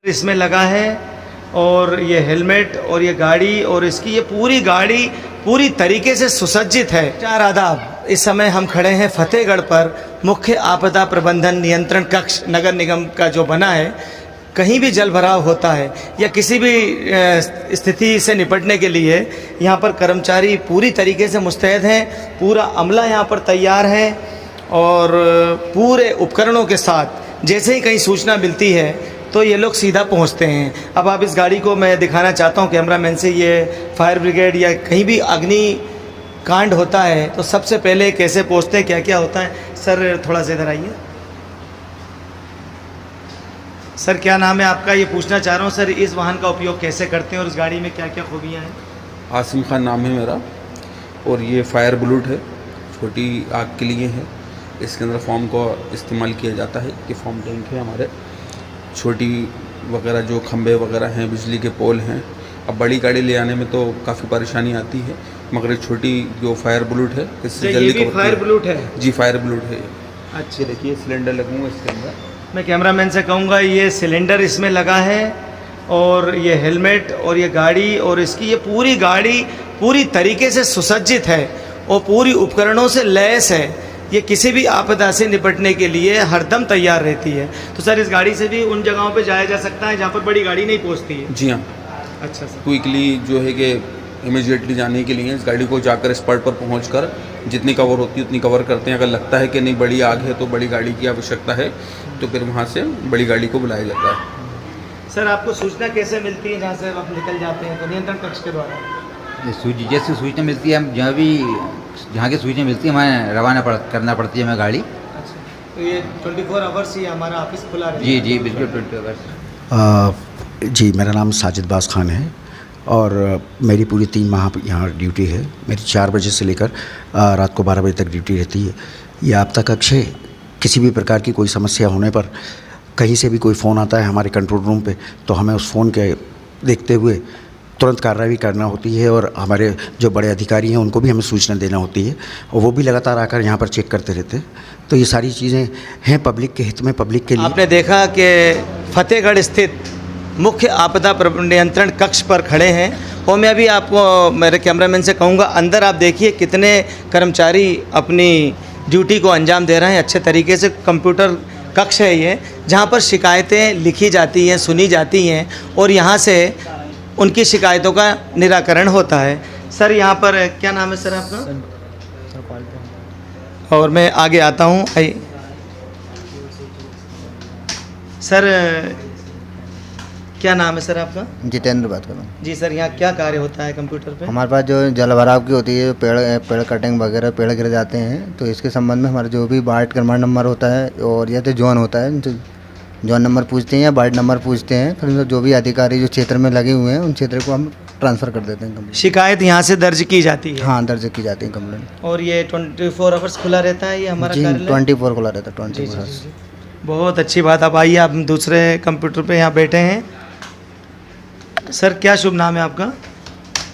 इसमें लगा है और ये हेलमेट और ये गाड़ी और इसकी ये पूरी गाड़ी पूरी तरीके से सुसज्जित है। चार आदाब। इस समय हम खड़े हैं फतेहगढ़ पर मुख्य आपदा प्रबंधन नियंत्रण कक्ष नगर निगम का जो बना है। कहीं भी जल भराव होता है या किसी भी स्थिति से निपटने के लिए यहाँ पर कर्मचारी पूरी तरीके से मुस्तैद हैं। पूरा अमला यहाँ पर तैयार है और पूरे उपकरणों के साथ जैसे ही कहीं सूचना मिलती है तो ये लोग सीधा पहुंचते हैं। अब आप इस गाड़ी को मैं दिखाना चाहता हूं कैमरामैन से। ये फायर ब्रिगेड या कहीं भी अग्नि कांड होता है तो सबसे पहले कैसे पहुंचते हैं, क्या क्या होता है। सर थोड़ा सा इधर आइए। सर क्या नाम है आपका, ये पूछना चाह रहा हूं। सर इस वाहन का उपयोग कैसे करते हैं और इस गाड़ी में क्या क्या खूबियाँ हैं। आसिम खान नाम है मेरा और ये फायर बुलेट है, छोटी आग के लिए है। इसके अंदर फॉर्म का इस्तेमाल किया जाता है। ये फॉर्म टैंक है हमारे, छोटी वगैरह जो खंबे वगैरह हैं, बिजली के पोल हैं। अब बड़ी गाड़ी ले आने में तो काफ़ी परेशानी आती है, मगर छोटी जो फायर बुलेट है इससे जल्दी ये भी फायर बुलेट है। जी फायर बुलेट है। अच्छा देखिए सिलेंडर लगूंगा इसके अंदर। मैं कैमरामैन से कहूँगा ये सिलेंडर इसमें लगा है और ये हेलमेट और ये गाड़ी और इसकी ये पूरी गाड़ी पूरी तरीके से सुसज्जित है और पूरी उपकरणों से लैस है। ये किसी भी आपदा से निपटने के लिए हरदम तैयार रहती है। तो सर इस गाड़ी से भी उन जगहों पे जाया जा सकता है जहाँ पर बड़ी गाड़ी नहीं पहुँचती है। जी हाँ। अच्छा सर। क्विकली जो है कि इमीडिएटली जाने के लिए इस गाड़ी को जाकर स्पॉट पर पहुंचकर जितनी कवर होती है उतनी कवर करते हैं। अगर लगता है कि नहीं बड़ी आग है तो बड़ी गाड़ी की आवश्यकता है तो फिर वहाँ से बड़ी गाड़ी को बुलाया जाता है। सर आपको सूचना कैसे मिलती है जहाँ से आप निकल जाते हैं तो नियंत्रण कक्ष के द्वारा? जैसे सूचना मिलती है हम जहाँ की सूचना मिलती है हमें रवाना करना पड़ती है हमें गाड़ी। अच्छा तो ये 24 आवर्स ही हमारा ऑफिस खुला रहता है? जी जी बिल्कुल 24 आवर्स। जी मेरा नाम साजिद बाज खान है और मेरी पूरी 3 माह यहाँ ड्यूटी है। मेरी 4 बजे से लेकर रात को 12 बजे तक ड्यूटी रहती है। ये आपदा कक्ष है। किसी भी प्रकार की कोई समस्या होने पर कहीं से भी कोई फ़ोन आता है हमारे कंट्रोल रूम पे तो हमें उस फ़ोन के देखते हुए तुरंत कार्रवाई करना होती है और हमारे जो बड़े अधिकारी हैं उनको भी हमें सूचना देना होती है और वो भी लगातार आकर यहाँ पर चेक करते रहते हैं। तो ये सारी चीज़ें हैं पब्लिक के हित में, पब्लिक के लिए। आपने देखा कि फतेहगढ़ स्थित मुख्य आपदा नियंत्रण कक्ष पर खड़े हैं और मैं अभी आपको मेरे कैमरामैन से कहूँगा अंदर आप देखिए कितने कर्मचारी अपनी ड्यूटी को अंजाम दे रहे हैं अच्छे तरीके से। कंप्यूटर कक्ष है ये जहाँ पर शिकायतें लिखी जाती हैं, सुनी जाती हैं और यहाँ से उनकी शिकायतों का निराकरण होता है। सर यहाँ पर क्या नाम है सर आपका? और मैं आगे आता हूँ। सर क्या नाम है सर आपका? जितेंद्र बात कर रहा हूँ। जी सर, यहाँ क्या कार्य होता है कंप्यूटर पे? हमारे पास जो जल भराव की होती है, पेड़ कटिंग वगैरह, पेड़ गिर जाते हैं तो इसके संबंध में हमारा जो भी वार्ड क्रमांक नंबर होता है और या तो जोन होता है, जो जोन नंबर पूछते हैं या वार्ड नंबर पूछते हैं, फिर जो भी अधिकारी जो क्षेत्र में लगे हुए हैं उन क्षेत्र को हम ट्रांसफ़र कर देते हैं कंप्लेंट। शिकायत यहाँ से दर्ज की जाती है? हाँ दर्ज की जाती है कंप्लेंट। और ये 24 आवर्स खुला रहता है ये हमारा जी कार्यालय? 24 खुला रहता है, 24 आवर्स। बहुत अच्छी बात। आप आइए, आप दूसरे कंप्यूटर पे यहाँ बैठे हैं। सर क्या शुभ नाम है आपका?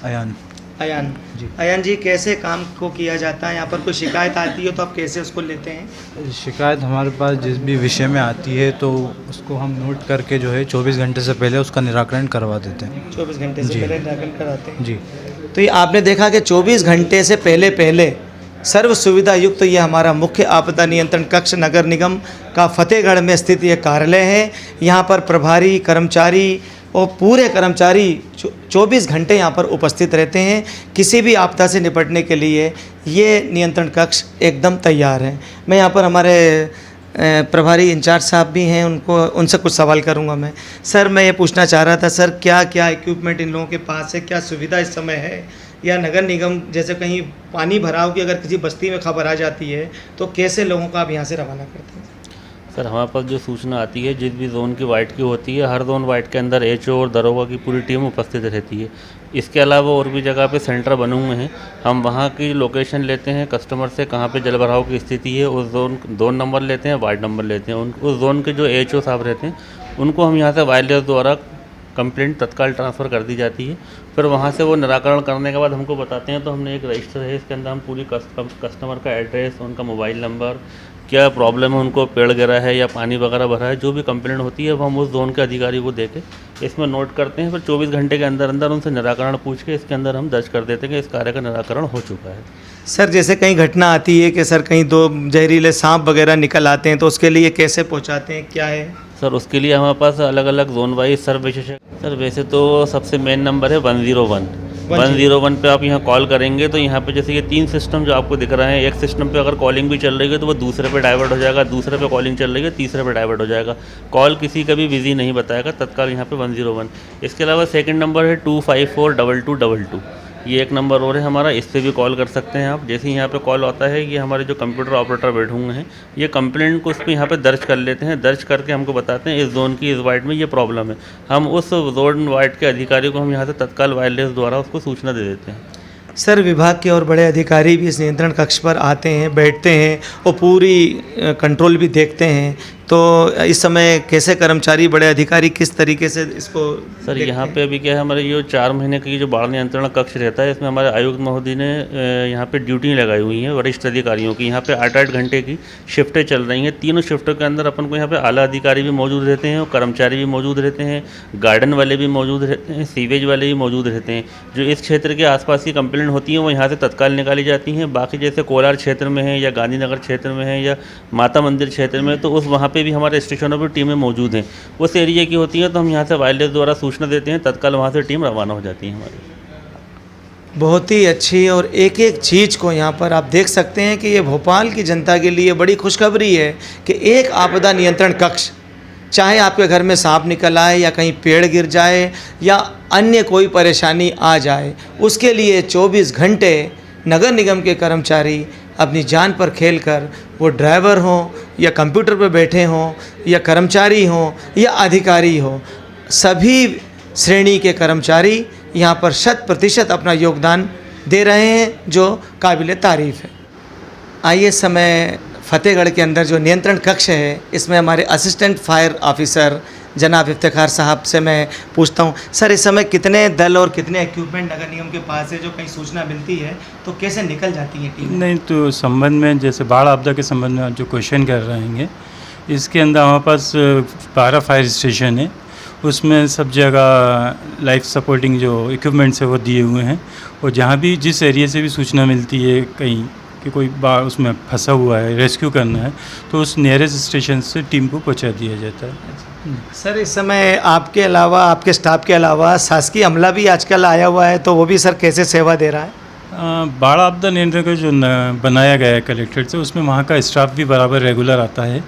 अयान अयान जी। अयान जी, कैसे काम को किया जाता है? यहाँ पर कोई शिकायत आती है तो आप कैसे उसको लेते हैं? शिकायत हमारे पास जिस भी विषय में आती है तो उसको हम नोट करके जो है 24 घंटे से पहले उसका निराकरण करवा देते हैं। 24 घंटे से जी। पहले निराकरण कराते हैं? जी। तो ये आपने देखा कि 24 घंटे से पहले सर्व सुविधा युक्त ये हमारा मुख्य आपदा नियंत्रण कक्ष नगर निगम का फतेहगढ़ में स्थित ये कार्यालय है। यहाँ पर प्रभारी कर्मचारी और पूरे कर्मचारी 24 घंटे यहाँ पर उपस्थित रहते हैं। किसी भी आपदा से निपटने के लिए ये नियंत्रण कक्ष एकदम तैयार है। मैं यहाँ पर हमारे प्रभारी इंचार्ज साहब भी हैं, उनसे कुछ सवाल करूँगा मैं। सर मैं ये पूछना चाह रहा था सर, क्या क्या इक्विपमेंट इन लोगों के पास है, क्या सुविधा इस समय है? या नगर निगम जैसे कहीं पानी भराव की अगर किसी बस्ती में खबर आ जाती है तो कैसे लोगों को आप यहाँ से रवाना करते हैं? सर हमारे पास जो सूचना आती है जिस भी जोन की वार्ड की होती है, हर जोन वार्ड के अंदर एचओ और दरोगा की पूरी टीम उपस्थित रहती है। इसके अलावा और भी जगह पे सेंटर बने हुए हैं। हम वहाँ की लोकेशन लेते हैं कस्टमर से, कहाँ पे जल भराव की स्थिति है, उस जोन नंबर लेते हैं, वार्ड नंबर लेते हैं। उस जोन के जो एचओ साहब रहते हैं उनको हम यहाँ से वायरलेस द्वारा कंप्लेंट तत्काल ट्रांसफ़र कर दी जाती है। फिर वहाँ से वो निराकरण करने के बाद हमको बताते हैं तो हमने एक रजिस्टर है, इसके अंदर हम पूरी कस्टमर का एड्रेस, उनका मोबाइल नंबर, क्या प्रॉब्लम है, उनको पेड़ गिरा है या पानी वगैरह भरा है, जो भी कंप्लेंट होती है वो हम उस जोन के अधिकारी को दे के इसमें नोट करते हैं। फिर 24 घंटे के अंदर अंदर उनसे निराकरण पूछ के इसके अंदर हम दर्ज कर देते हैं कि इस कार्य का निराकरण हो चुका है। सर जैसे कहीं घटना आती है कि सर कहीं 2 जहरीले सांप वगैरह निकल आते हैं, तो उसके लिए कैसे पहुंचाते हैं, क्या है? सर उसके लिए हमारे पास अलग अलग जोन वाइज सर्व विशेषज्ञ। सर वैसे तो सबसे मेन नंबर है 101। 101 पे आप यहाँ कॉल करेंगे तो यहाँ पे जैसे ये 3 सिस्टम जो आपको दिख रहे हैं, एक सिस्टम पे अगर कॉलिंग भी चल रही है तो वो दूसरे पे डाइवर्ट हो जाएगा, दूसरे पे कॉलिंग चल रही है तीसरे पे डाइवर्ट हो जाएगा। कॉल किसी का भी बिजी नहीं बताएगा तत्काल यहाँ पे 101। इसके अलावा सेकंड नंबर है 2542222। ये एक नंबर और है हमारा, इस पर भी कॉल कर सकते हैं आप। जैसे यहाँ पे कॉल आता है, ये हमारे जो कंप्यूटर ऑपरेटर बैठे हुए हैं, ये कंप्लेंट को उस पर यहाँ पे दर्ज कर लेते हैं। दर्ज करके हमको बताते हैं इस जोन की इस वार्ड में ये प्रॉब्लम है। हम उस जोन वार्ड के अधिकारी को हम यहाँ से तत्काल वायरलेस द्वारा उसको सूचना दे देते हैं। सर विभाग के और बड़े अधिकारी भी इस नियंत्रण कक्ष पर आते हैं, बैठते हैं और पूरी कंट्रोल भी देखते हैं। तो इस समय कैसे कर्मचारी, बड़े अधिकारी किस तरीके से इसको सर यहाँ पे अभी क्या है, हमारे ये 4 महीने का ये जो बाढ़ नियंत्रण कक्ष रहता है, इसमें हमारे आयुक्त महोदय ने यहाँ पे ड्यूटी लगाई हुई हैं वरिष्ठ अधिकारियों की। यहाँ पे 8-8 घंटे की शिफ्टें चल रही हैं। तीनों शिफ्टों के अंदर अपन को यहाँ पे आला अधिकारी भी मौजूद रहते हैं और कर्मचारी भी मौजूद रहते हैं, गार्डन वाले भी मौजूद रहते हैं, सीवेज वाले भी मौजूद रहते हैं। जो इस क्षेत्र के आसपास की कंप्लेंट होती हैं वो यहाँ से तत्काल निकाली जाती हैं। बाकी जैसे कोलार क्षेत्र में है या गांधीनगर क्षेत्र में है या माता मंदिर क्षेत्र में, तो उस वहाँ पे भी हमारे स्टेशनों पर टीमें मौजूद हैं। उस एरिया की होती हैं तो हम यहाँ से वायरलेस द्वारा सूचना देते हैं, तत्काल वहाँ से टीम रवाना हो जाती है हमारी। बहुत ही अच्छी, और एक एक चीज़ को यहाँ पर आप देख सकते हैं कि ये भोपाल की जनता के लिए बड़ी खुशखबरी है कि एक आपदा नियंत्रण कक्ष, चाहे आपके घर में सांप निकल आए या कहीं पेड़ गिर जाए या अन्य कोई परेशानी आ जाए, उसके लिए 24 घंटे नगर निगम के कर्मचारी अपनी जान पर खेलकर, वो ड्राइवर हों या कंप्यूटर पर बैठे हों या कर्मचारी हों या अधिकारी हो, सभी श्रेणी के कर्मचारी यहाँ पर 100% अपना योगदान दे रहे हैं, जो काबिल तारीफ़ है। आइए समय फतेहगढ़ के अंदर जो नियंत्रण कक्ष है, इसमें हमारे असिस्टेंट फायर ऑफिसर जनाब इफ्तिखार साहब से मैं पूछता हूँ। सर इस समय कितने दल और कितने इक्विपमेंट नगर निगम के पास है? जो कहीं सूचना मिलती है तो कैसे निकल जाती है टीम? नहीं, तो संबंध में जैसे बाढ़ आपदा के संबंध में आप जो क्वेश्चन कर रहे हैं, इसके अंदर हमारे पास 12 फायर स्टेशन है। उसमें सब जगह लाइफ सपोर्टिंग जो इक्विपमेंट्स है वो दिए हुए हैं, और जहाँ भी जिस एरिया से भी सूचना मिलती है कहीं कि कोई बाढ़ उसमें फंसा हुआ है, रेस्क्यू करना है, तो उस नियरेस्ट स्टेशन से टीम को पहुँचा दिया जाता है। सर इस समय आपके अलावा, आपके स्टाफ के अलावा शासकीय अमला भी आजकल आया हुआ है, तो वो भी सर कैसे सेवा दे रहा है? बाढ़ आपदा नियंत्रण का जो बनाया गया है कलेक्ट्रेट से, उसमें वहाँ का स्टाफ भी बराबर रेगुलर आता है,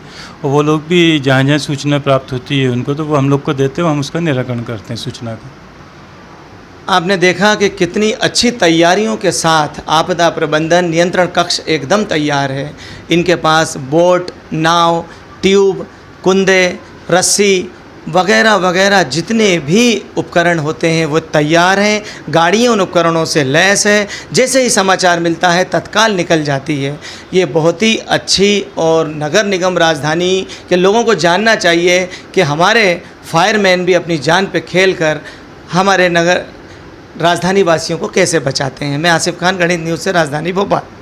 और वो लोग भी जहाँ जहाँ सूचना प्राप्त होती है उनको, तो वो हम लोग को देते हैं, हम उसका निराकरण करते हैं सूचना का। आपने देखा कि कितनी अच्छी तैयारियों के साथ आपदा प्रबंधन नियंत्रण कक्ष एकदम तैयार है। इनके पास बोट, नाव, ट्यूब, कुंदे, रस्सी वगैरह वगैरह जितने भी उपकरण होते हैं वो तैयार हैं। गाड़ियाँ उन उपकरणों से लैस है, जैसे ही समाचार मिलता है तत्काल निकल जाती है। ये बहुत ही अच्छी, और नगर निगम राजधानी के लोगों को जानना चाहिए कि हमारे फायरमैन भी अपनी जान पे खेल कर हमारे नगर राजधानी वासियों को कैसे बचाते हैं। मैं आसिफ खान, गणित न्यूज़ से, राजधानी भोपाल।